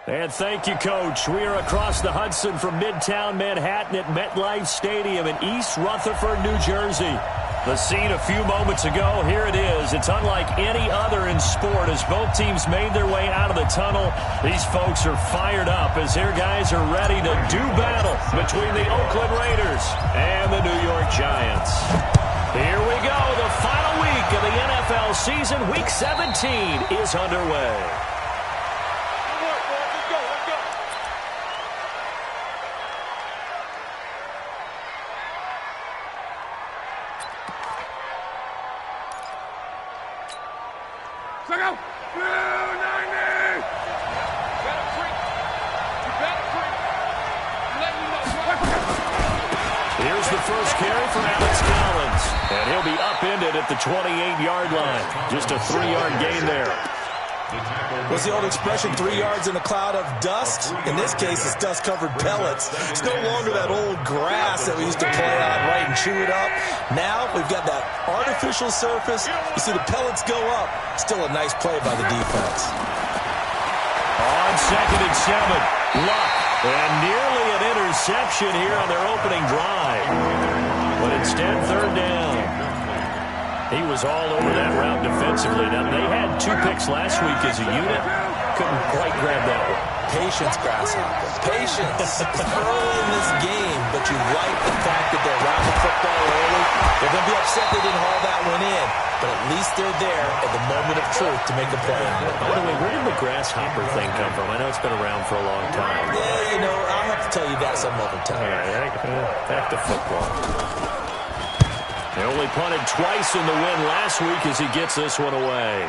And thank you, Coach. We are across the Hudson from Midtown Manhattan at MetLife Stadium in East Rutherford, New Jersey. The scene a few moments ago, here it is. It's unlike any other in sport as both teams made their way out of the tunnel. These folks are fired up as their guys are ready to do battle between the Oakland Raiders and the New York Giants. Here we go. The final week of the NFL season, Week 17, is underway. Here's the first carry for Alex Collins. And he'll be upended at the 28-yard line. Just a 3-yard gain there. What's the old expression, 3 yards in a cloud of dust? In this case, it's dust-covered pellets. It's no longer that old grass that we used to play on, right, and chew it up. Now we've got that artificial surface. You see the pellets go up. Still a nice play by the defense. On 2nd and 7, Luck. And nearly an interception here on their opening drive. But instead, 3rd down. He was all over that route defensively. Now, they had 2 picks last week as a unit. Couldn't quite grab that one. Patience, Grasshopper. Patience. It's early in this game, but you like the fact that they're around the football early. They're going to be upset they didn't haul that one in, but at least they're there at the moment of truth to make a play. By the way, where did the grasshopper thing come from? I know it's been around for a long time. Yeah, you know, I'll have to tell you that some other time. All right, back to football. They only punted twice in the win last week as he gets this one away.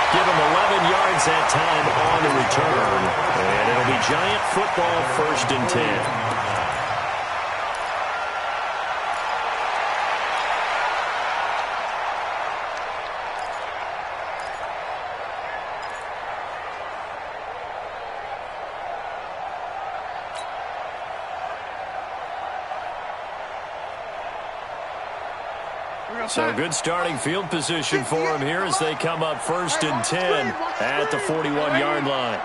Give him 11 yards that time on the return. And it'll be Giant football, 1st and 10. So good starting field position for him here as they come up 1st and 10 at the 41-yard line.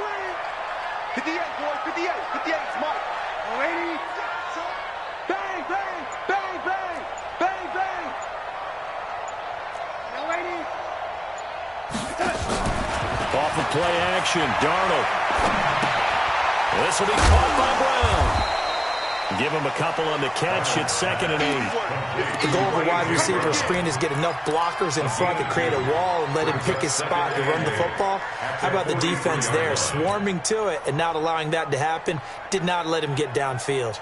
58, boy, 58, 58, Mike. Ready? Bang, bang, bang, bang, bang, bang. Now, ready? Off of play action, Darnold. This will be caught by Brown. Give him a couple on the catch. It's 2nd and 8. The goal of a wide receiver screen is get enough blockers in front to create a wall and let him pick his spot to run the football. How about the defense there, swarming to it and not allowing that to happen? Did not let him get downfield.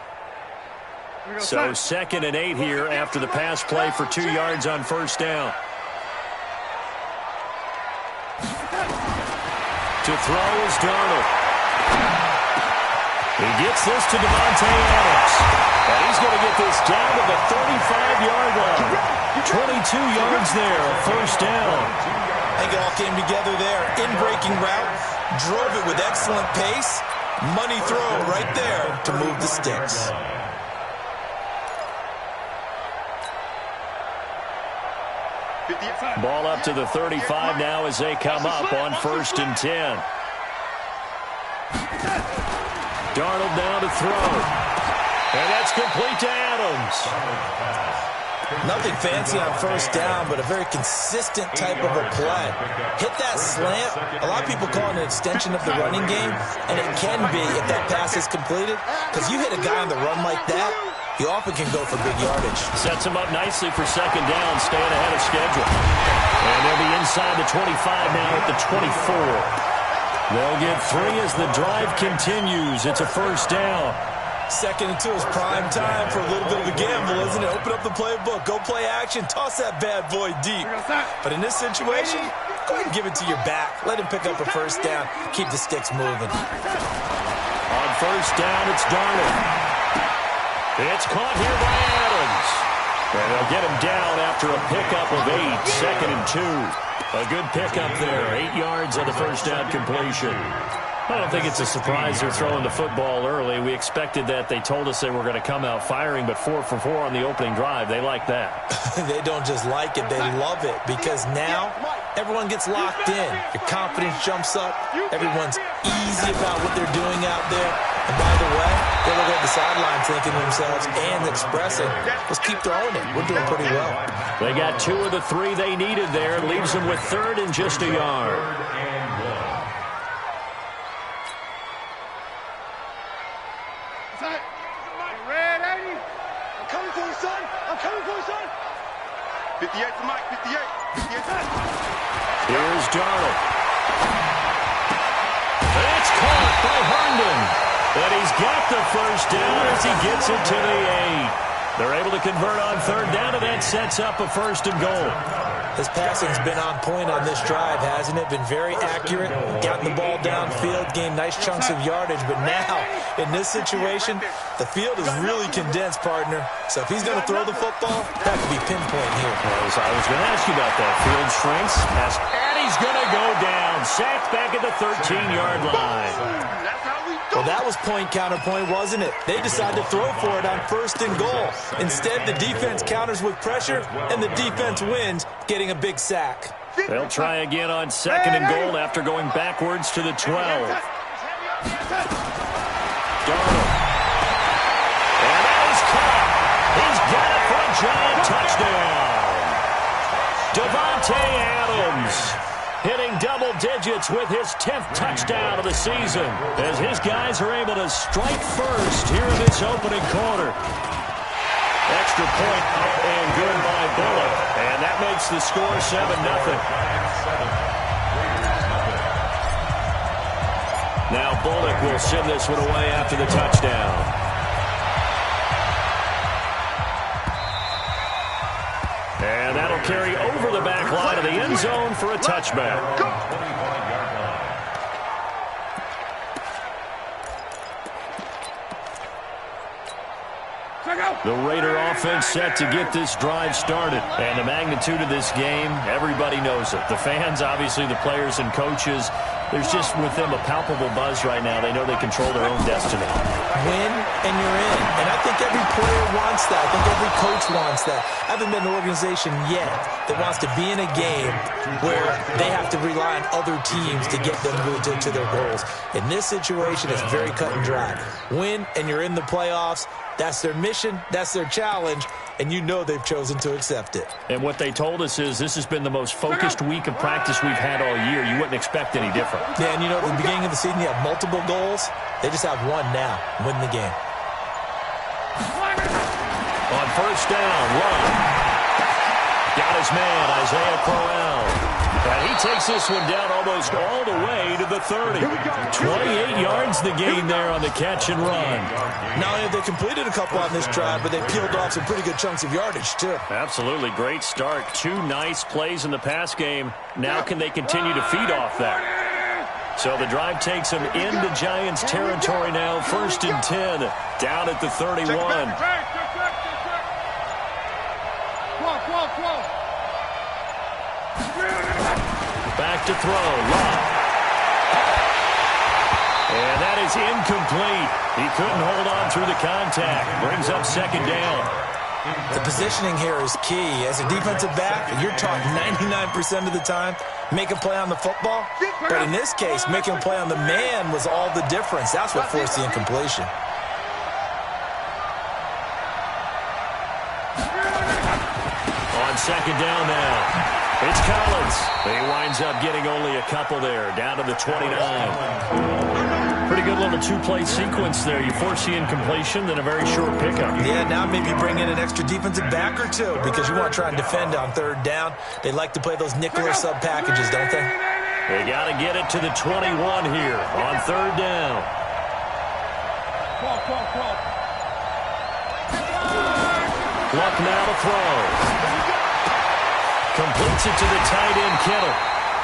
So 2nd and 8 here after the pass play for 2 yards on 1st down. To throw is Darnold. He gets this to Davante Adams. And he's going to get this down to the 35-yard line. 22 yards there, 1st down. I think it all came together there. In-breaking route, drove it with excellent pace. Money throw right there to move the sticks. Ball up to the 35 now as they come up on 1st and 10. Darnold now to throw. And that's complete to Adams. Nothing fancy on 1st down, but a very consistent type of a play. Hit that slant. A lot of people call it an extension of the running game, and it can be if that pass is completed. Because you hit a guy on the run like that, you often can go for big yardage. Sets him up nicely for 2nd down, staying ahead of schedule. And they'll be inside the 25 now at the 24. They'll get 3 as the drive continues. It's a 1st down. 2nd and 2 is prime time for a little bit of a gamble, isn't it? Open up the playbook, go play action, toss that bad boy deep. But in this situation, go ahead and give it to your back. Let him pick up a 1st down. Keep the sticks moving. On 1st down, it's Darnold. It's caught here by Adams. And they'll get him down after a pickup of 8. 2nd and 2. A good pickup there. 8 yards on the 1st down completion. I don't think it's a surprise they're throwing the football early. We expected that. They told us they were going to come out firing, but 4 for 4 on the opening drive. They like that. They don't just like it. They love it because now everyone gets locked in. Your confidence jumps up. Everyone's easy about what they're doing out there. And by the way, they look at the sideline thinking to themselves and expressing, let's keep throwing it. We're doing pretty well. They got 2 of the 3 they needed there. Leaves them with 3rd and just a yard. Red 80. I'm coming for you, son. I'm coming for you, son. 58 to Mike. 58. 58 to Mike. Here's Darnold. It's caught by Herndon. And he's got the first down as he gets it to the 8. They're able to convert on 3rd down, and that sets up a 1st and goal. His passing's been on point on this drive, hasn't it? Been very accurate, gotten the ball downfield, gained nice chunks of yardage. But now, in this situation, the field is really condensed, partner. So if he's going to throw the football, that could be pinpoint here. I was going to ask you about that. Field shrinks, and he's going to go down. Sacked back at the 13-yard line. Well, that was point counterpoint, wasn't it? They decided to throw for it on 1st and goal. Instead, the defense counters with pressure, and the defense wins, getting a big sack. They'll try again on 2nd and goal after going backwards to the 12. Darnold. And that is caught. He's got it for a giant touchdown. Davante Adams hitting double digits with his 10th touchdown of the season as his guys are able to strike first here in this opening quarter. Extra point and good by Bullock. And that makes the score 7-0. Now Bullock will send this one away after the touchdown. And that'll carry over the back line of the end zone for a touchback. The Raider offense set to get this drive started. And the magnitude of this game, everybody knows it. The fans, obviously the players and coaches, there's just with them a palpable buzz right now. They know they control their own destiny. Win and you're in. And I think every player wants that. I think every coach wants that. I haven't been an organization yet that wants to be in a game where they have to rely on other teams to get them to their goals. In this situation, it's very cut and dry. Win and you're in the playoffs. That's their mission. That's their challenge. And you know they've chosen to accept it. And what they told us is this has been the most focused week of practice we've had all year. You wouldn't expect any different. Yeah, and you know, at the beginning of the season, you have multiple goals. They just have one now. Win the game. On 1st down, run. Got his man, Isaiah Crowell. And he takes this one down almost all the way to the 30. 28 yards the gain there on the catch and run. Not only have they completed a couple on this drive, but they peeled off some pretty good chunks of yardage, too. Absolutely. Great start. 2 nice plays in the pass game. Now can they continue to feed off that? So the drive takes them into Giants territory now. 1st and 10. Down at the 31. Back to throw. Love. And that is incomplete. He couldn't hold on through the contact. Brings up 2nd down. The positioning here is key. As a defensive back, you're taught 99% of the time, make a play on the football. But in this case, making a play on the man was all the difference. That's what forced the incompletion. On 2nd down now. It's Collins. He winds up getting only a couple there, down to the 29. Pretty good little 2-play sequence there. You force the incompletion, then a very short pickup. Yeah, now maybe you bring in an extra defensive back or two because you want to try and defend on 3rd down. They like to play those nickel or sub packages, don't they? They got to get it to the 21 here on 3rd down. Luck now to throw. Completes it to the tight end, Kittle.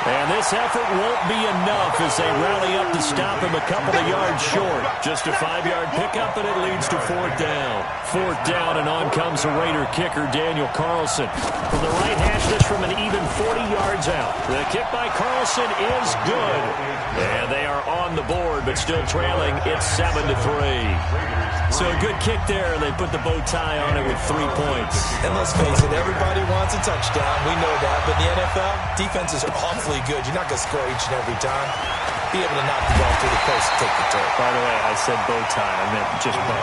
And this effort won't be enough as they rally up to stop him a couple of yards short. Just a 5-yard pickup, and it leads to 4th down. 4th down, and on comes the Raider kicker, Daniel Carlson. From the right hash, this from an even 40 yards out. The kick by Carlson is good. And they are on the board, but still trailing. It's 7-3. So a good kick there. They put the bow tie on it with 3 points. And let's face it, everybody wants a touchdown. We know that. But in the NFL, defenses are awfully good. You're not going to score each and every time. Be able to knock the ball through the post and take the turf. By the way, I said bow tie. I meant just bow.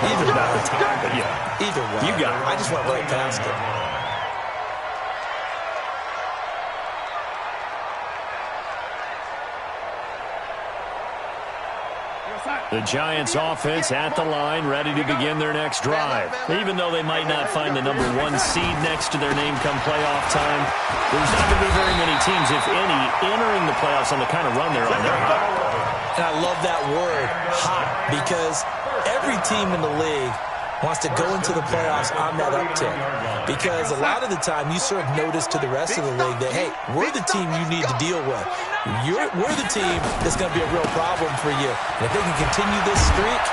Either not the tie, but yeah. Either way. You got it. I just went right past it. The Giants offense at the line, ready to begin their next drive. Even though they might not find the number 1 seed next to their name come playoff time, there's not going to be very many teams, if any, entering the playoffs on the kind of run they're on. They're hot. And I love that word, hot, because every team in the league wants to go into the playoffs on that uptick. Because a lot of the time you serve notice to the rest of the league that, hey, we're the team you need to deal with. We're the team that's going to be a real problem for you. And if they can continue this streak,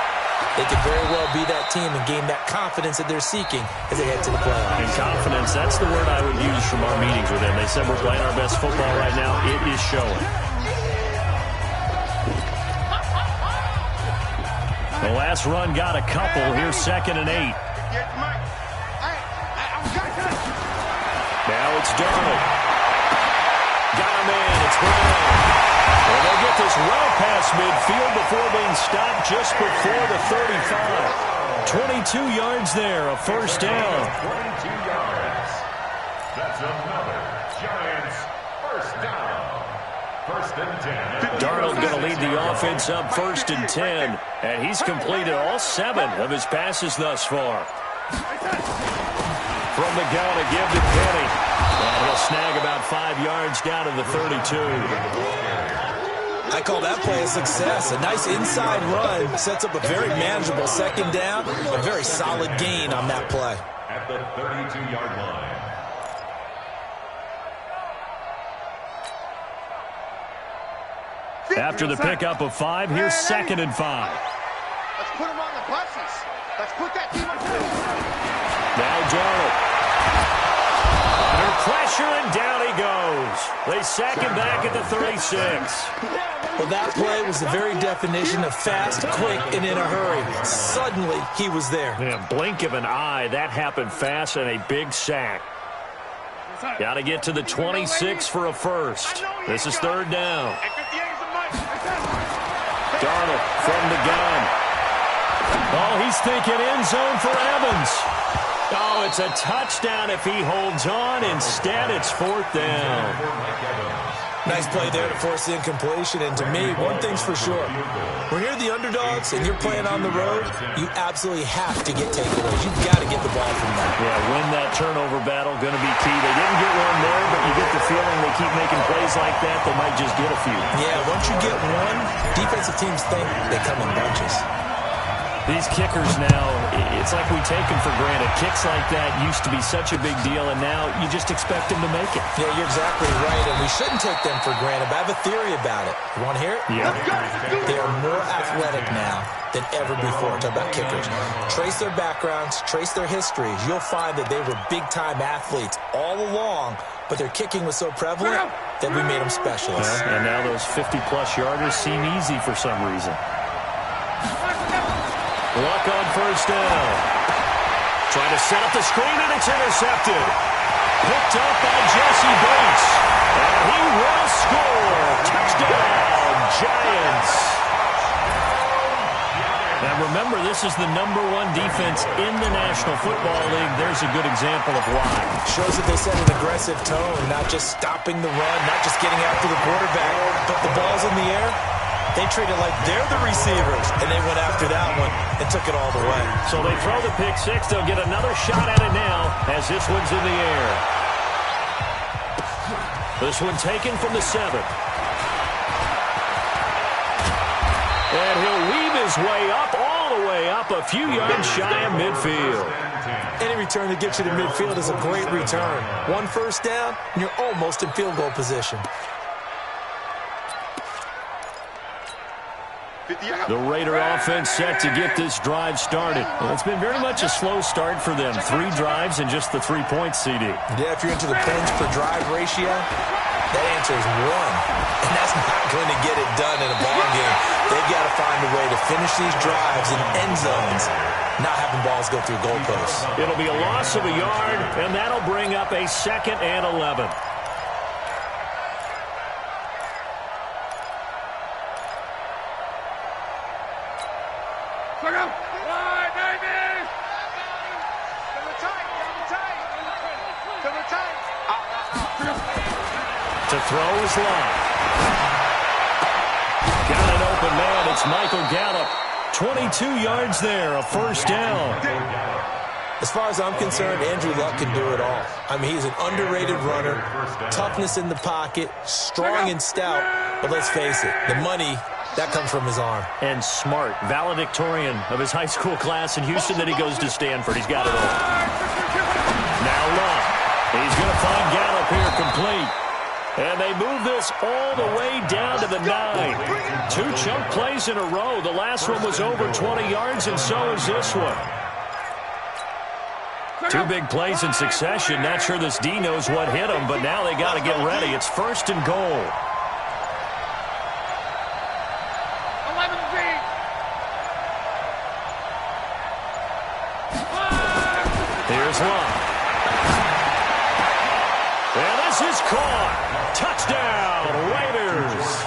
they could very well be that team and gain that confidence that they're seeking as they head to the playoffs. And confidence, that's the word I would use from our meetings with them. They said we're playing our best football right now. It is showing. The last run got a couple. Here's 2nd and 8. Now it's Darnold. Got a man. It's Brown. And they'll get this well past midfield before being stopped just before the 35. 22 yards there, a 1st down. 22 yards. That's another Giants 1st down. 1st and 10. Darnold going to lead the offense up 1st and 10. And he's completed all 7 of his passes thus far. From the gun, a give to Penny. And he'll snag about 5 yards down to the 32. I call that play a success. A nice inside run sets up a very manageable 2nd down. A very solid gain on that play. At the 32-yard line. After the pickup of 5, here's 2nd and 5. Let's put them on the buses. Let's put that team on the Now Darnold. Under pressure, and down he goes. They sack him back at the 36. Well, that play was the very definition of fast, quick, and in a hurry. Suddenly, he was there. In a blink of an eye, that happened fast, and a big sack. Got to get to the 26 for a 1st. This is 3rd down. Darnold from the gun. Oh, he's thinking end zone for Evans. Oh, it's a touchdown if he holds on. Instead, it's 4th down. Nice play there to force the incompletion. And to me, one thing's for sure. When you're the underdogs and you're playing on the road, you absolutely have to get takeaways. You've got to get the ball from them. Yeah, win that turnover battle, going to be key. They didn't get one there, but you get the feeling they keep making plays like that, they might just get a few. Yeah, once you get one, defensive teams think they come in bunches. These kickers now, it's like we take them for granted. Kicks like that used to be such a big deal, and now you just expect them to make it. Yeah, you're exactly right, and we shouldn't take them for granted, but I have a theory about it. You want to hear it? Yeah. They are more athletic now than ever before. Talk about kickers. Trace their backgrounds, trace their histories. You'll find that they were big-time athletes all along, but their kicking was so prevalent that we made them specialists. And now those 50-plus yarders seem easy for some reason. Luck on 1st down. Trying to set up the screen, and it's intercepted. Picked up by Jesse Bates. And he will score. Touchdown, Giants. Now remember, this is the #1 defense in the National Football League. There's a good example of why. Shows that they set an aggressive tone, not just stopping the run, not just getting after the quarterback, but the ball's in the air. They treated like they're the receivers, and they went after that one and took it all the way. So they throw the pick 6. They'll get another shot at it now as this one's in the air. This one taken from the 7. And he'll weave his way up, all the way up, a few yards shy of midfield. Any return that gets you to midfield is a great return. 1 first down, and you're almost in field goal position. The Raider offense set to get this drive started. Well, it's been very much a slow start for them. 3 drives and just the 3 points, CD. Yeah, if you're into the points per drive ratio, that answer is 1. And that's not going to get it done in a ball game. They've got to find a way to finish these drives in end zones, not having balls go through goalposts. It'll be a loss of a yard, and that'll bring up a 2nd and 11. To throw is long. Got an open man. It's Michael Gallup. 22 yards there, a first down. As far as I'm concerned, Andrew Luck can do it all. I mean, he's an underrated runner, toughness in the pocket, strong and stout. But let's face it, the money, that comes from his arm. And smart, valedictorian of his high school class in Houston. Then he goes to Stanford. He's got it all. Now Luck. He's going to find Gallup here complete. And they move this all the way down to the 9. 2 chunk plays in a row. The last one was over 20 yards, and so is this one. 2 big plays in succession. Not sure this D knows what hit him, but now they got to get ready. It's 1st and goal. Here's Luck. And this is caught. Touchdown, Raiders.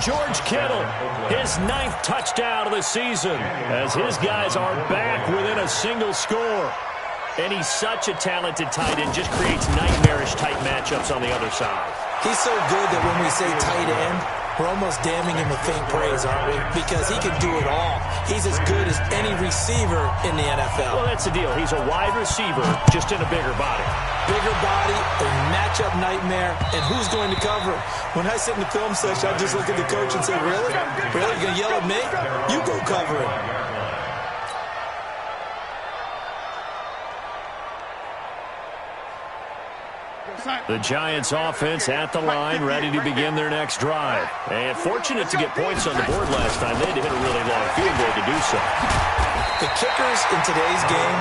George Kittle, his 9th touchdown of the season, as his guys are back within a single score. And he's such a talented tight end, just creates nightmarish-type matchups on the other side. He's so good that when we say tight end, we're almost damning him with faint praise, aren't we? Because he can do it all. He's as good as any receiver in the NFL. Well, that's the deal. He's a wide receiver, just in a bigger body. Bigger body, a matchup nightmare, and who's going to cover him? When I sit in the film session, I just look at the coach and say, really? Really? You're going to yell at me? You go cover him. The Giants offense at the line, ready to begin their next drive. And fortunate to get points on the board last time. They had to hit a really long field goal to do so. The kickers in today's game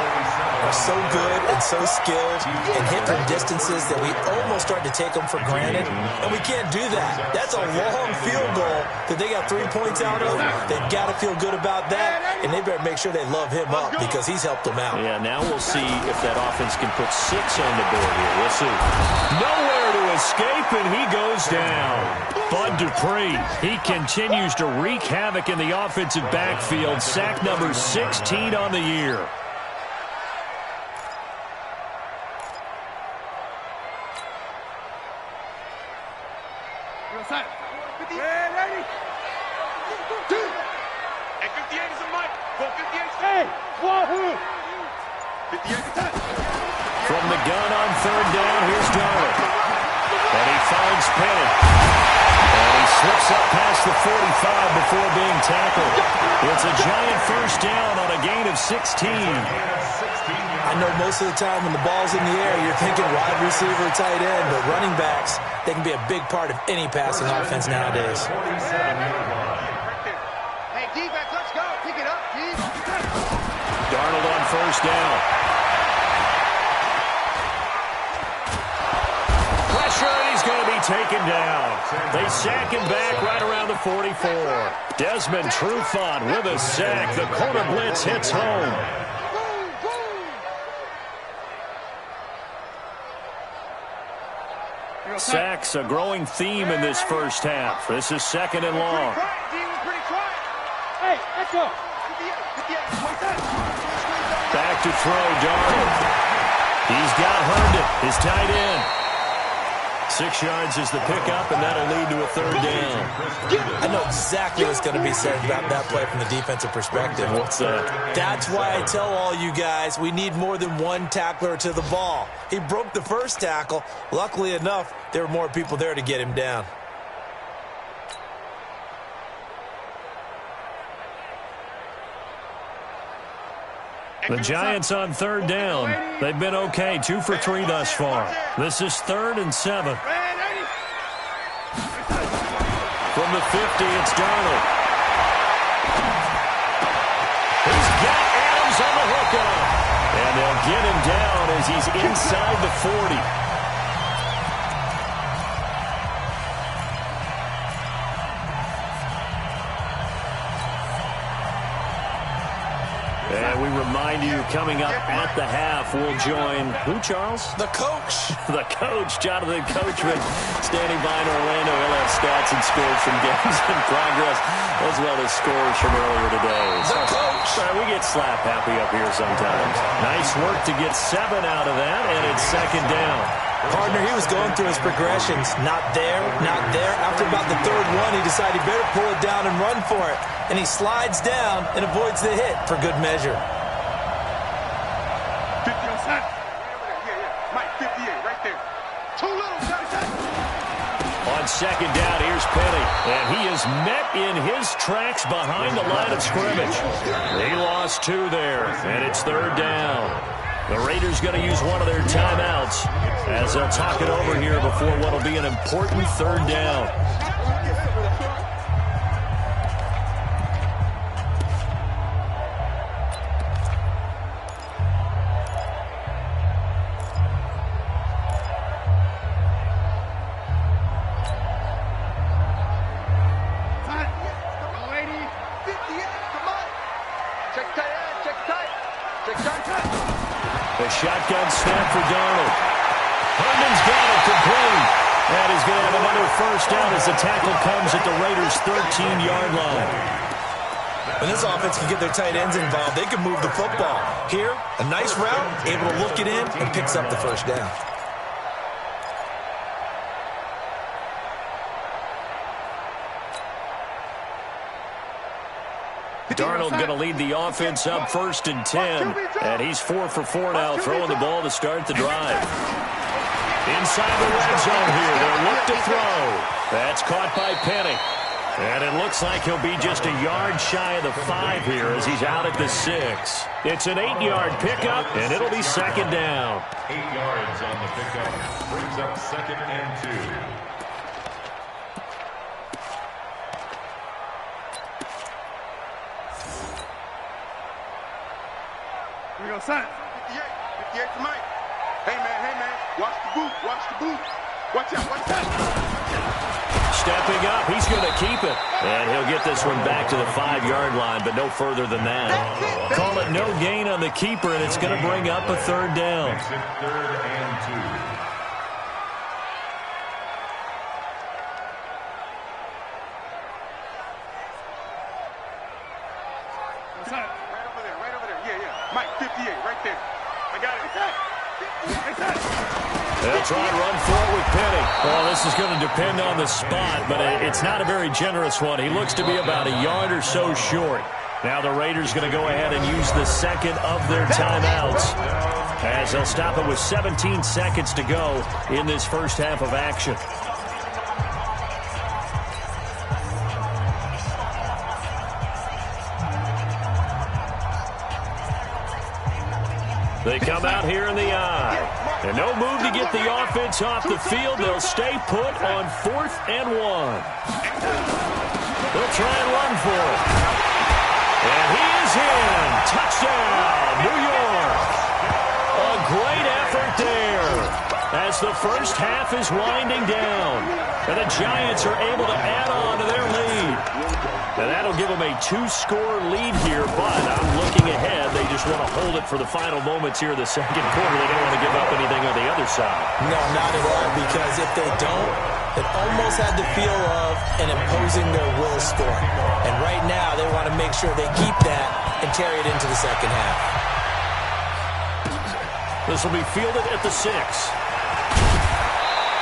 are so good and so skilled and hit from distances that we almost start to take them for granted. And we can't do that. That's a long field goal that they got 3 points out of. They've got to feel good about that, and they better make sure they love him up because he's helped them out. Yeah, now we'll see if that offense can put 6 on the board here. We'll see. Nowhere to escape, and he goes down. Bud Dupree, he continues to wreak havoc in the offensive backfield. Sack number 16 on the year. From the gun on 3rd down, here's Darnold. And he finds Penny. And he slips up past the 45 before being tackled. It's a Giant first down on a gain of 16. I know most of the time when the ball's in the air, you're thinking wide receiver, tight end, but running backs, they can be a big part of any passing offense nowadays. Hey, defense, let's go. Pick it up, Steve. Darnold on 1st down. Pressure, and he's going to be taken down. They sack him back right around the 44. Desmond Trufant with a sack. The corner blitz hits home. Sacks, a growing theme in this first half. This is 2nd and long. Hey, let's go. Back to throw, Darnold. He's got Herndon, his tight end. 6 yards is the pickup, and that'll lead to a 3rd down. I know exactly what's going to be said about that play from the defensive perspective. What's that? That's why I tell all you guys we need more than one tackler to the ball. He broke the first tackle. Luckily enough, there were more people there to get him down. The Giants on 3rd down. They've been okay, 2 for 3 thus far. This is 3rd and 7. From the 50, it's Darnold. as he's inside the 40. And we remind you, coming up at the half, we'll join who, Charles? The coach. The coach, Jonathan Coachman, standing by in Orlando. He'll have stats and scores from games in progress, as well as scores from earlier today. The coach. We get slap happy up here sometimes. Nice work to get 7 out of that, and it's second down. Partner, he was going through his progressions. Not there, not there. After about the third one, he decided he better pull it down and run for it. And he slides down and avoids the hit for good measure. 50 on set. Yeah. Mike, 58, right there. Too little, On second down, here's Penny. And he is met in his tracks behind the line of scrimmage. He lost 2 there, and it's third down. The Raiders going to use one of their timeouts as they'll talk it over here before what will be an important third down. The shotgun snap for Darnold. Herndon's got it complete. And he's going to have another first down as the tackle comes at the Raiders' 13-yard line. When this offense can get their tight ends involved, they can move the football. Here, a nice route, able to look it in, and picks up the first down. Darnold going to lead the offense up 1st and 10. And he's 4 for 4 now, throwing the ball to start the drive. Inside the red zone here. They'll look to throw. That's caught by Penny. And it looks like he'll be just a yard shy of the 5 here as he's out at the 6. It's an 8-yard pickup, and it'll be second down. 8 yards on the pickup. Brings up 2nd and 2. Here we go, son. 58 to Mike. Hey, man. Watch the boot. Watch out. Stepping up, he's going to keep it. And he'll get this one back to the 5-yard line, but no further than that. Call it no gain on the keeper, and it's going to bring up a third down. Makes it 3rd and 2. Right over there. Yeah. Mike, 58, right there. I got it. They'll try and run for it with Penny. Well, this is going to depend on the spot, but it's not a very generous one. He looks to be about a yard or so short. Now the Raiders going to go ahead and use the second of their timeouts as they'll stop it with 17 seconds to go in this first half of action. They come out here in the eye. And no move to get the offense off the field. They'll stay put on 4th and 1. They'll try and run for it. And he is in. Touchdown, New York. A great effort there as the first half is winding down. And the Giants are able to add on to their lead. And that'll give them a 2-score lead here, but I'm looking ahead. They just want to hold it for the final moments here in the second quarter. They don't want to give up anything on the other side. No, not at all, because if they don't, it almost had the feel of an imposing their will score. And right now, they want to make sure they keep that and carry it into the second half. This will be fielded at the 6.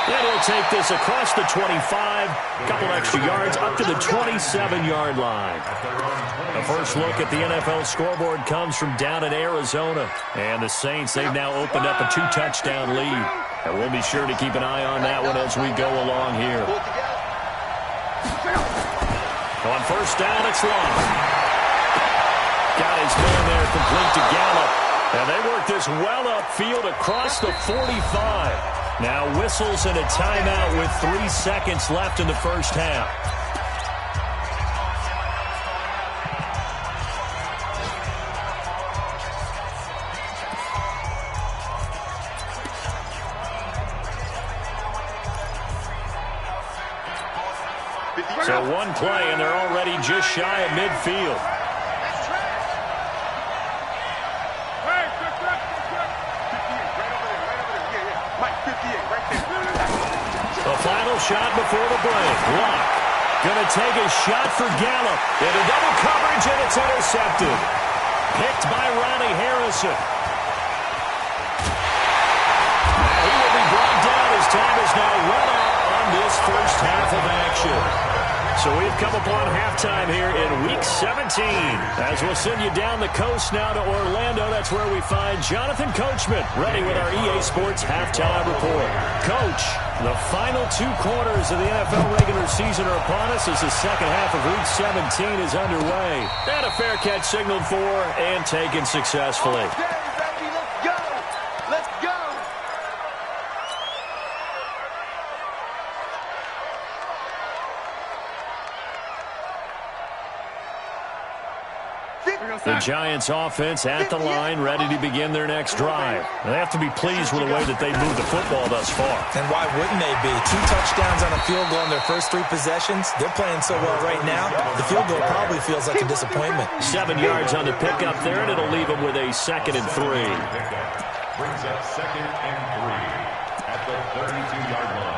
Then he'll take this across the 25, a couple extra yards up to the 27-yard line. The first look at the NFL scoreboard comes from down in Arizona. And the Saints, they've now opened up a 2-touchdown lead. And we'll be sure to keep an eye on that one as we go along here. On first down, it's long. Got his man there complete to Gallup. And they work this well upfield across the 45. Now whistles and a timeout with 3 seconds left in the first half. So one play, and they're already just shy of midfield. The final shot before the break. Luck going to take a shot for Gallup. Into double coverage, and it's intercepted. Picked by Ronnie Harrison. He will be brought down as time is now run out on this first half of action. So we've come upon halftime here in Week 17. As we'll send you down the coast now to Orlando, that's where we find Jonathan Coachman ready with our EA Sports Halftime Report. Coach, the final 2 quarters of the NFL regular season are upon us as the second half of Week 17 is underway. And a fair catch signaled for and taken successfully. Okay, baby, let's go. Let's go. The Giants offense at the line, ready to begin their next drive. They have to be pleased with the way that they moved the football thus far. And why wouldn't they be? 2 touchdowns on a field goal in their first 3 possessions. They're playing so well right now, the field goal probably feels like a disappointment. 7 yards on the pickup there, and it'll leave them with a 2nd and 3. Brings up 2nd and 3 at the 32-yard line.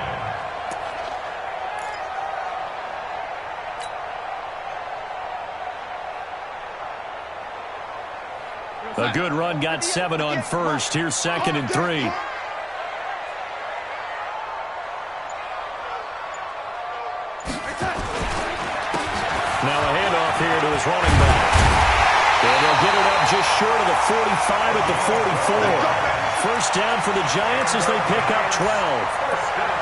A good run, got 7 on first. Here's 2nd and 3. Now a handoff here to his running back. And they'll get it up just short of the 45 at the 44. First down for the Giants as they pick up 12.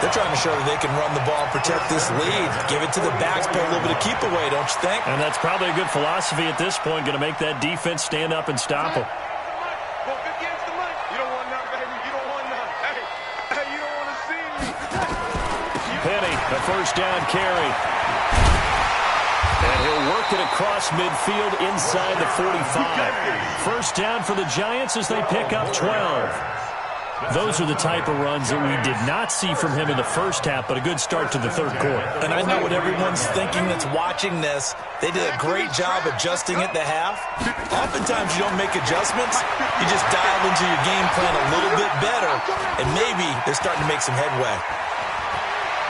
They're trying to show that they can run the ball and protect this lead. Give it to the backs, play a little bit of keep away, don't you think? And that's probably a good philosophy at this point, going to make that defense stand up and stop them. Penny, a first down carry. And he'll work it across midfield inside the 45. First down for the Giants as they pick up 12. Those are the type of runs that we did not see from him in the first half, but a good start to the third quarter. And I know what everyone's thinking that's watching this. They did a great job adjusting at the half. Oftentimes you don't make adjustments. You just dial into your game plan a little bit better, and maybe they're starting to make some headway.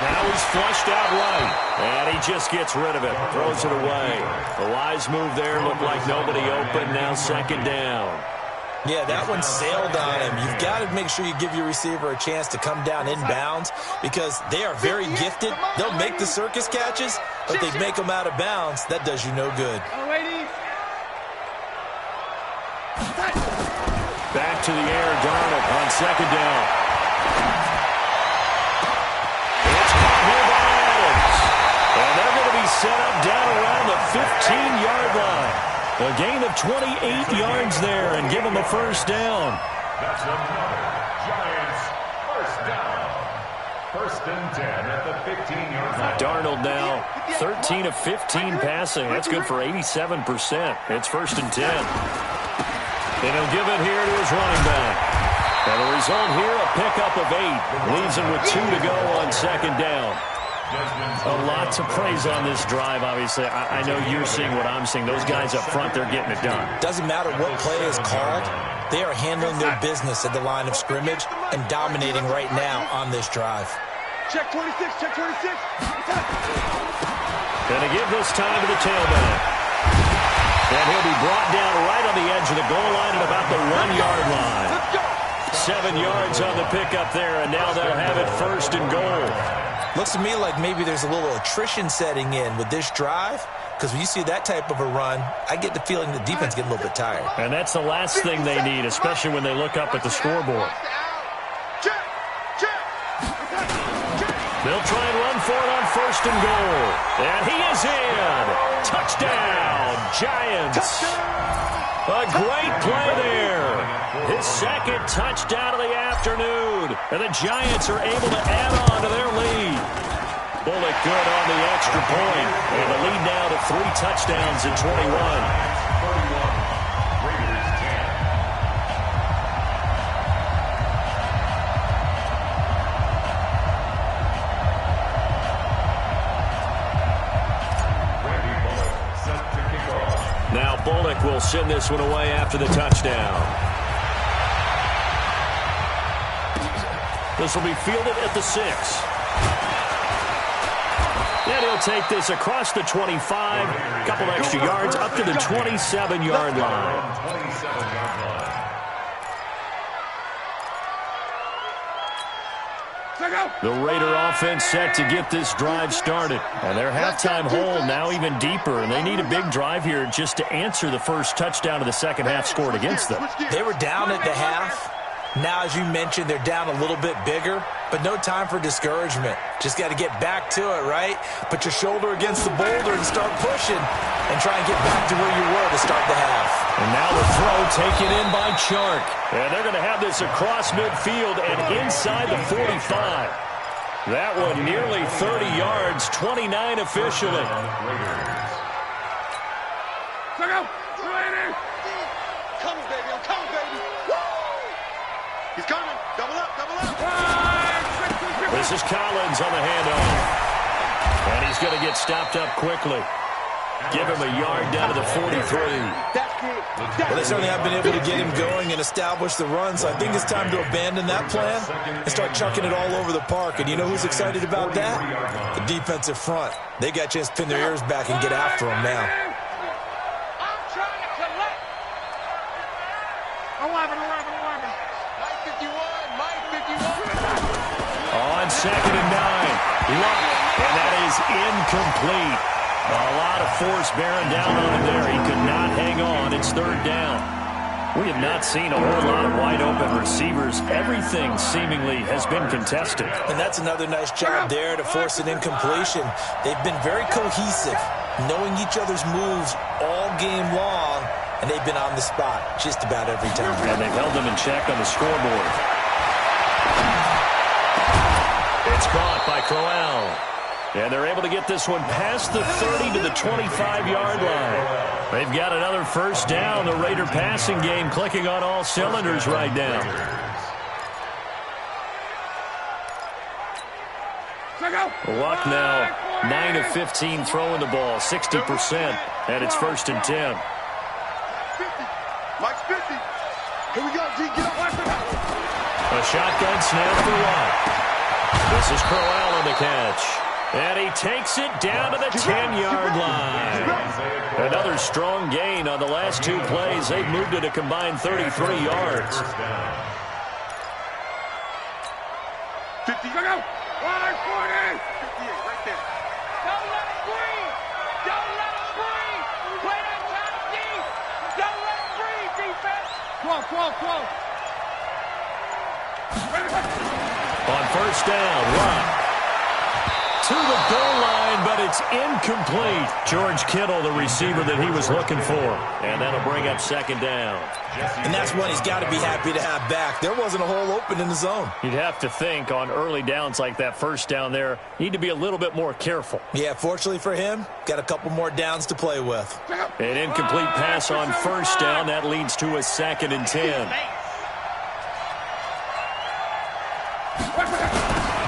Now he's flushed out right, and he just gets rid of it, throws it away. The wise move there, looked like nobody open, now 2nd down. Yeah, that one sailed on him. You've got to make sure you give your receiver a chance to come down inbounds because they are very gifted. They'll make the circus catches, but they make them out of bounds. That does you no good. Back to the air, Darnold on 2nd down. It's caught here by Adams. And they're going to be set up down around the 15-yard line. A gain of 28 yards there and give them a first down. That's another Giants first down. 1st and 10 at the 15-yard line. Darnold now 13 of 15 passing. That's good for 87%. It's 1st and 10. And he'll give it here to his running back. And the result here, a pickup of 8. Leaves him with 2 to go on 2nd down. A lot to praise on this drive, obviously. I know you're seeing what I'm seeing. Those guys up front, they're getting it done. Doesn't matter what play is called. They are handling their business at the line of scrimmage and dominating right now on this drive. Check 26, check 26. Gonna give this time to the tailback. And he'll be brought down right on the edge of the goal line at about the 1-yard line. 7 yards on the pickup there, and now they'll have it 1st and goal. Looks to me like maybe there's a little attrition setting in with this drive, because when you see that type of a run, I get the feeling the defense getting a little bit tired. And that's the last thing they need, especially when they look up at the scoreboard. They'll try and run for it on 1st and goal. And he is in. Touchdown, Giants. A great play there. His 2nd touchdown of the afternoon. And the Giants are able to add on to their lead. Bullock good on the extra point. And the lead now to 3 touchdowns at 21. Bullock will send this one away after the touchdown. This will be fielded at the 6. And he'll take this across the 25, a couple extra yards up to the 27-yard line. The Raider offense set to get this drive started. And their halftime hole now even deeper, and they need a big drive here just to answer the first touchdown of the second half scored against them. They were down at the half. Now, as you mentioned, they're down a little bit bigger, but no time for discouragement. Just got to get back to it, right? Put your shoulder against the boulder and start pushing and try and get back to where you were to start the half. And now the throw taken in by Chark. And they're going to have this across midfield and inside the 45. That one nearly 30 yards, 29 officially. Coming, baby. I'm coming, baby. Woo! He's coming. Double up, double up. This is Collins on the handoff. And he's going to get stopped up quickly. Give him a yard down to the 43. Well, they certainly have been able to get him going and establish the run, so I think it's time to abandon that plan and start chucking it all over the park. And you know who's excited about that? The defensive front. They got a chance to pin their ears back and get after him now. I'm trying to collect. 11. Mike 51. On 2nd and 9. Luck. And that is incomplete. A lot of force bearing down on him there. He could not hang on. It's 3rd down. We have not seen a whole lot of wide-open receivers. Everything seemingly has been contested. And that's another nice job there to force an incompletion. They've been very cohesive, knowing each other's moves all game long, and they've been on the spot just about every time. And they've held them in check on the scoreboard. It's caught by Crowell. And they're able to get this one past the 30 to the 25-yard line. They've got another first down. The Raider passing game clicking on all cylinders right now. Luck now, 9 of 15 throwing the ball, 60%. And it's 1st and 10. 50. Mike's 50. Here we go, G. Get up. A shotgun snap for Luck. This is Crowell on the catch. And he takes it down to the 10-yard line. Another strong gain on the last 2 plays. They've moved it a combined 33 yards. 50. Go. 140. 58 right there. Don't let him breathe. Don't let him breathe. Play that time deep. Don't let him breathe, defense. 12. On first down, Luck. To the goal line, but it's incomplete. George Kittle, the receiver that he was looking for. And that'll bring up 2nd down. And that's one he's got to be happy to have back. There wasn't a hole open in the zone. You'd have to think on early downs like that first down there, you need to be a little bit more careful. Yeah, fortunately for him, got a couple more downs to play with. An incomplete pass on first down. That leads to a 2nd and 10.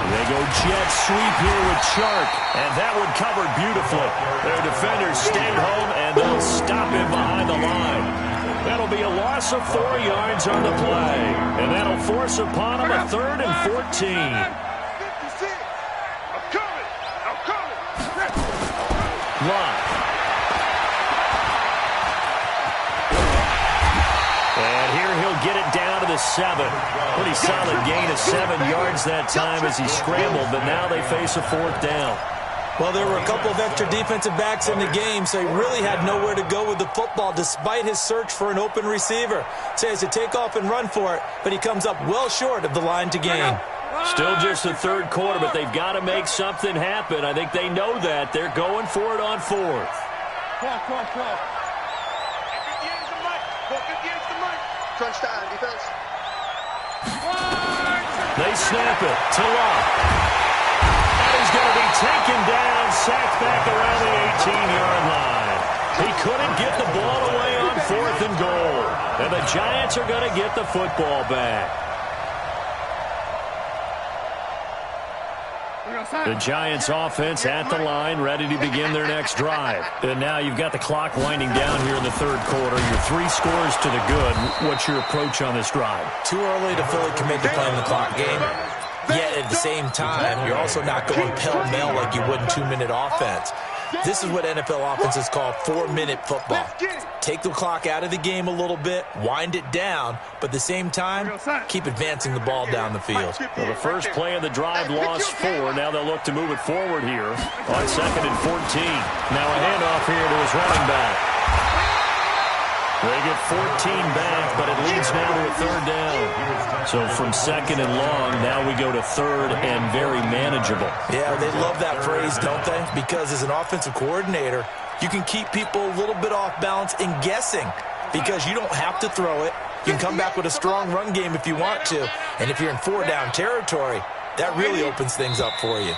They go jet sweep here with Chark, and that one covered beautifully. Their defenders stayed home, and they'll stop him behind the line. That'll be a loss of 4 yards on the play, and that'll force upon him a 3rd and 14. 56. I'm coming. Luck. And here he'll get it down to the 7. Pretty solid gain of 7 yards that time as he scrambled, but now they face a 4th down. Well, there were a couple of extra defensive backs in the game, so he really had nowhere to go with the football despite his search for an open receiver. So he has to take off and run for it, but he comes up well short of the line to gain. Still just the 3rd quarter, but they've got to make something happen. I think they know that. They're going for it on 4th. 12. Crunch time, defense. They snap it to Luck. And he's going to be taken down, sacked back around the 18-yard line. He couldn't get the ball away on 4th and goal. And the Giants are going to get the football back. The Giants offense at the line, ready to begin their next drive. And now you've got the clock winding down here in the third quarter. You're 3 scores to the good. What's your approach on this drive? Too early to fully commit to playing the clock game. Yet at the same time, you're also not going pell-mell like you would in 2-minute offense. This is what NFL offenses call 4-minute football. Take the clock out of the game a little bit, wind it down, but at the same time, keep advancing the ball down the field. Well, the first play of the drive lost 4. Now they'll look to move it forward here on 2nd and 14. Now a handoff here to his running back. They get 14 back, but it leads now to a 3rd down. So from 2nd and long, now we go to 3rd and very manageable. Yeah, they love that phrase, don't they? Because as an offensive coordinator, you can keep people a little bit off balance in guessing because you don't have to throw it. You can come back with a strong run game if you want to. And if you're in 4-down territory, that really opens things up for you.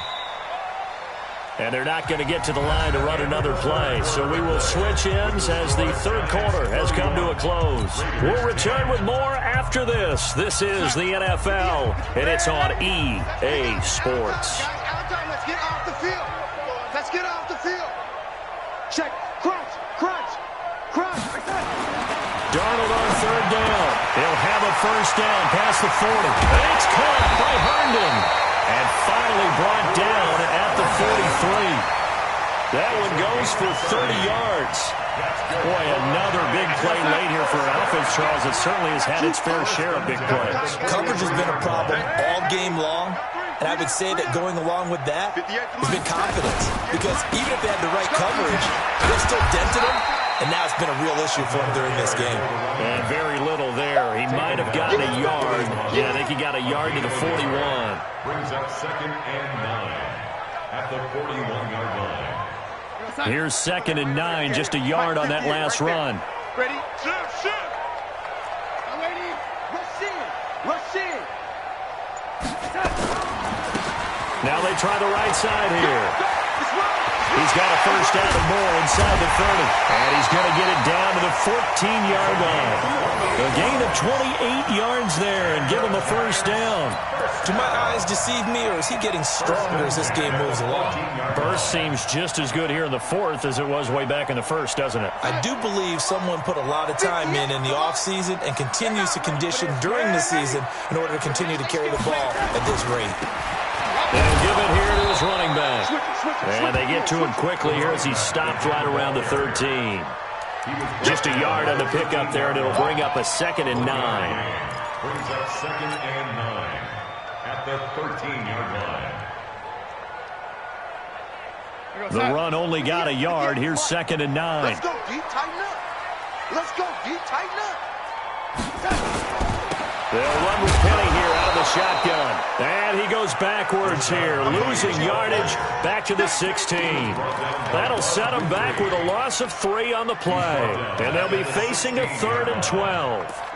And they're not going to get to the line to run another play. So we will switch ends as the third quarter has come to a close. We'll return with more after this. This is the NFL, and it's on EA Sports. Let's get off the field. Let's get off the field. Check. Crunch. Crunch. Crunch. Darnold on 3rd down. He'll have a 1st down past the 40. And it's caught by Herndon. And finally brought down at the 43. That one goes for 30 yards. Boy, another big play late here for an offense, Charles. It certainly has had its fair share of big plays. Coverage has been a problem all game long. And I would say that going along with that has been confidence. Because even if they had the right coverage, they still dented them. And now it's been a real issue for him during this game. And very little there. He might have gotten a yard. Yeah, I think he got a yard to the 41. Brings up 2nd and 9 at the 41-yard line. Here's 2nd and 9, just a yard on that last run. Ready? Shoot. Ready? Rush in. Rush in. Now they try the right side here. He's got a 1st down and more inside the 30. And he's going to get it down to the 14-yard line. A gain of 28 yards there and give him a 1st down. Do my eyes deceive me, or is he getting stronger as this game moves along? Burst seems just as good here in the 4th as it was way back in the 1st, doesn't it? I do believe someone put a lot of time in the offseason and continues to condition during the season in order to continue to carry the ball at this rate. They'll give it here to his running back. And they get to him quickly here as he stopped right around the 13. Just a yard on the pickup there, and it'll bring up a 2nd and 9. Brings up 2nd and 9 at the 13-yard line. The run only got a yard. Here's 2nd and 9. Let's go, D. Tighten up. Let's go, D. Tighten up. They'll run with Penny here out of the shotgun. And he goes backwards here, losing yardage back to the 16. That'll set him back with a loss of 3 on the play. And they'll be facing a 3rd and 12.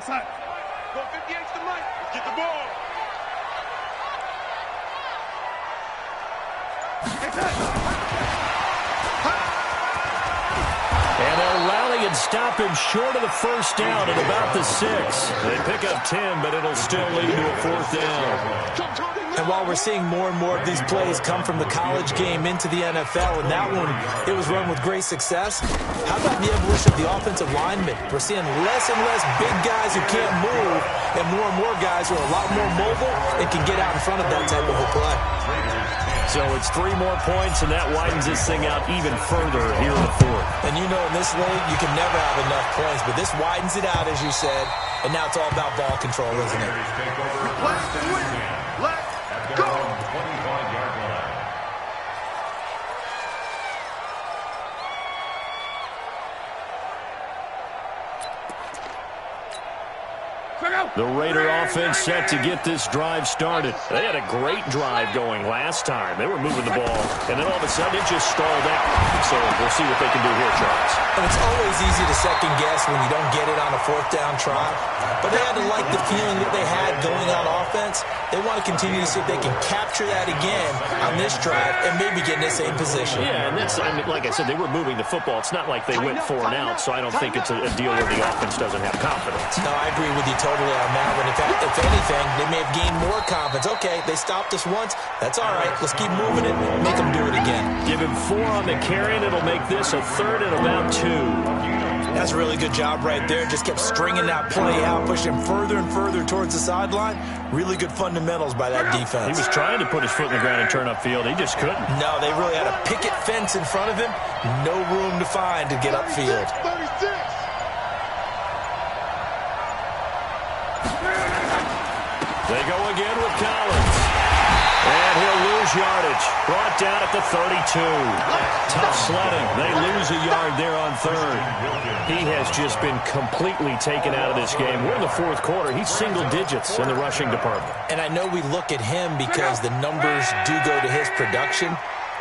Go 58 to the mic. Let's get the ball. And they'll rally and stop him short of the 1st down at about the 6. They pick up 10, but it'll still lead to a 4th down. And while we're seeing more and more of these plays come from the college game into the NFL, and that one, it was run with great success, how about the evolution of the offensive linemen? We're seeing less and less big guys who can't move, and more guys who are a lot more mobile and can get out in front of that type of a play. So it's 3 more points, and that widens this thing out even further here in the 4th. And you know in this league, you can never have enough points, but this widens it out, as you said, and now it's all about ball control, isn't it? Let's go. 25-yard line. The Raider offense set to get this drive started. They had a great drive going last time. They were moving the ball, and then all of a sudden it just stalled out. So we'll see what they can do here, Charles. And it's always easy to second guess when you don't get it on a fourth down try. But they had to like the feeling that they had going on offense. They want to continue to see if they can capture that again on this drive and maybe get in the same position. Yeah, and that's, I mean, like I said, they were moving the football. It's not like they went 4 and out, so I don't think it's a deal where the offense doesn't have confidence. No, I agree with you totally on that one. If anything, they may have gained more confidence. Okay, they stopped us once. That's all right. Let's keep moving it. Make them do it again. Give him 4 on the carry, and it'll make this a 3rd and about 2. That's a really good job right there. Just kept stringing that play out, pushing him further and further towards the sideline. Really good fundamentals by that defense. He was trying to put his foot in the ground and turn upfield. He just couldn't. No, they really had a picket fence in front of him. No room to find to get upfield. 36. They go again with Collins. And he'll lose yardage. Brought down at the 32. Tough sledding. They lose a yard there on 3rd. He has just been completely taken out of this game. We're in the 4th quarter. He's single digits in the rushing department. And I know we look at him because the numbers do go to his production.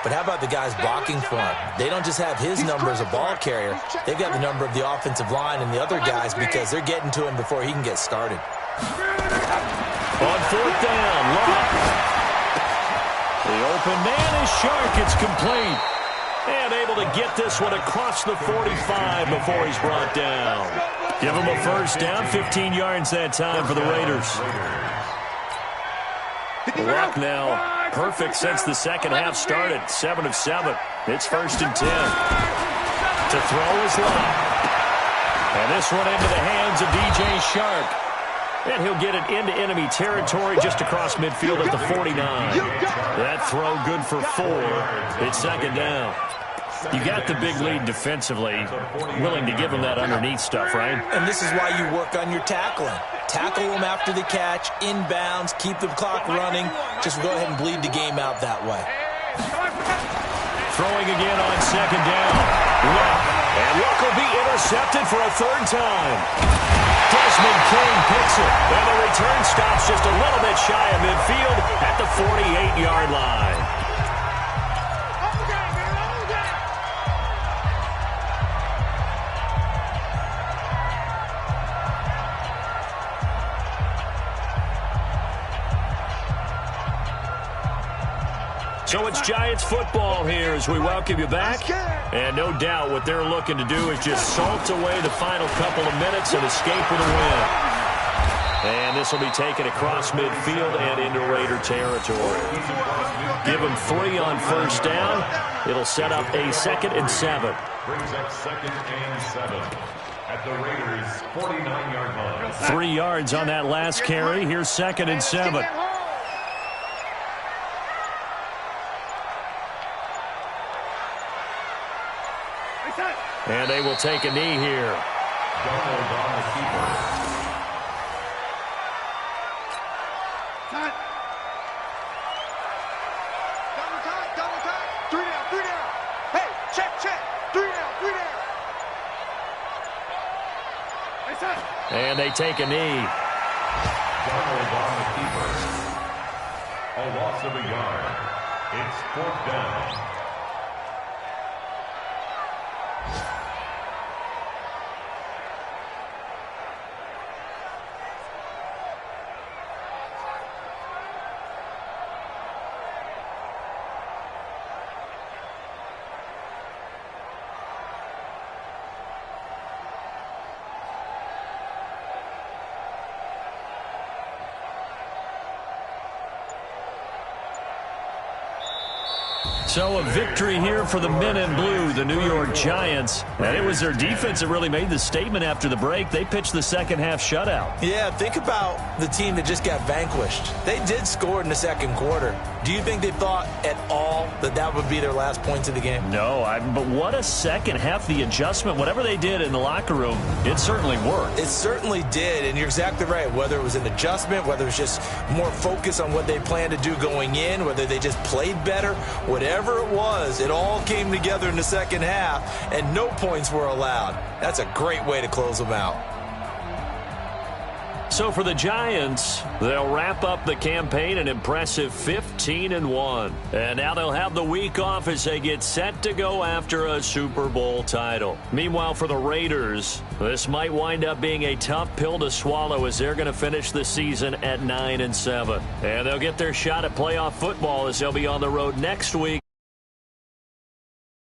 But how about the guys blocking for him? They don't just have his number as a ball carrier. They've got the number of the offensive line and the other guys because they're getting to him before he can get started. On 4th down, Love. The open man is Shark. It's complete. And able to get this one across the 45 before he's brought down. Give him a 1st down, 15 yards that time for the Raiders. Luck now perfect since the second half started. 7 of 7. It's 1st and 10. To throw is Love. And this one into the hands of DJ Shark. And he'll get it into enemy territory just across midfield at the 49. That throw good for 4. It's 2nd down. You got the big lead defensively, willing to give him that underneath stuff, right? And this is why you work on your tackling. Tackle them after the catch, inbounds, keep the clock running. Just go ahead and bleed the game out that way. Throwing again on 2nd down. Luck. And Luck will be intercepted for a 3rd time. Desmond King picks it, and the return stops just a little bit shy of midfield at the 48-yard line. So it's Giants football here as we welcome you back. And no doubt what they're looking to do is just salt away the final couple of minutes and escape with a win. And this will be taken across midfield and into Raider territory. Give them 3 on 1st down. It'll set up a 2nd and 7. Brings up 2nd and 7 at the Raiders' 49-yard line. 3 yards on that last carry. Here's 2nd and 7. And they will take a knee here. Donald on the keeper. Double time. 3 down. Hey, check. 3 down. And they take a knee. Donald on the keeper. A loss of a yard. It's 4th down. So a victory here for the men in blue, the New York Giants. And it was their defense that really made the statement after the break. They pitched the second half shutout. Yeah, think about the team that just got vanquished. They did score in the second quarter. Do you think they thought at all that that would be their last points of the game? No, but what a second half. The adjustment, whatever they did in the locker room, it certainly worked. It certainly did, and you're exactly right. Whether it was an adjustment, whether it was just more focus on what they planned to do going in, whether they just played better, whatever it was, it all came together in the second half, and no points were allowed. That's a great way to close them out. So for the Giants, they'll wrap up the campaign an impressive 15-1. And now they'll have the week off as they get set to go after a Super Bowl title. Meanwhile, for the Raiders, this might wind up being a tough pill to swallow as they're going to finish the season at 9-7. And they'll get their shot at playoff football as they'll be on the road next week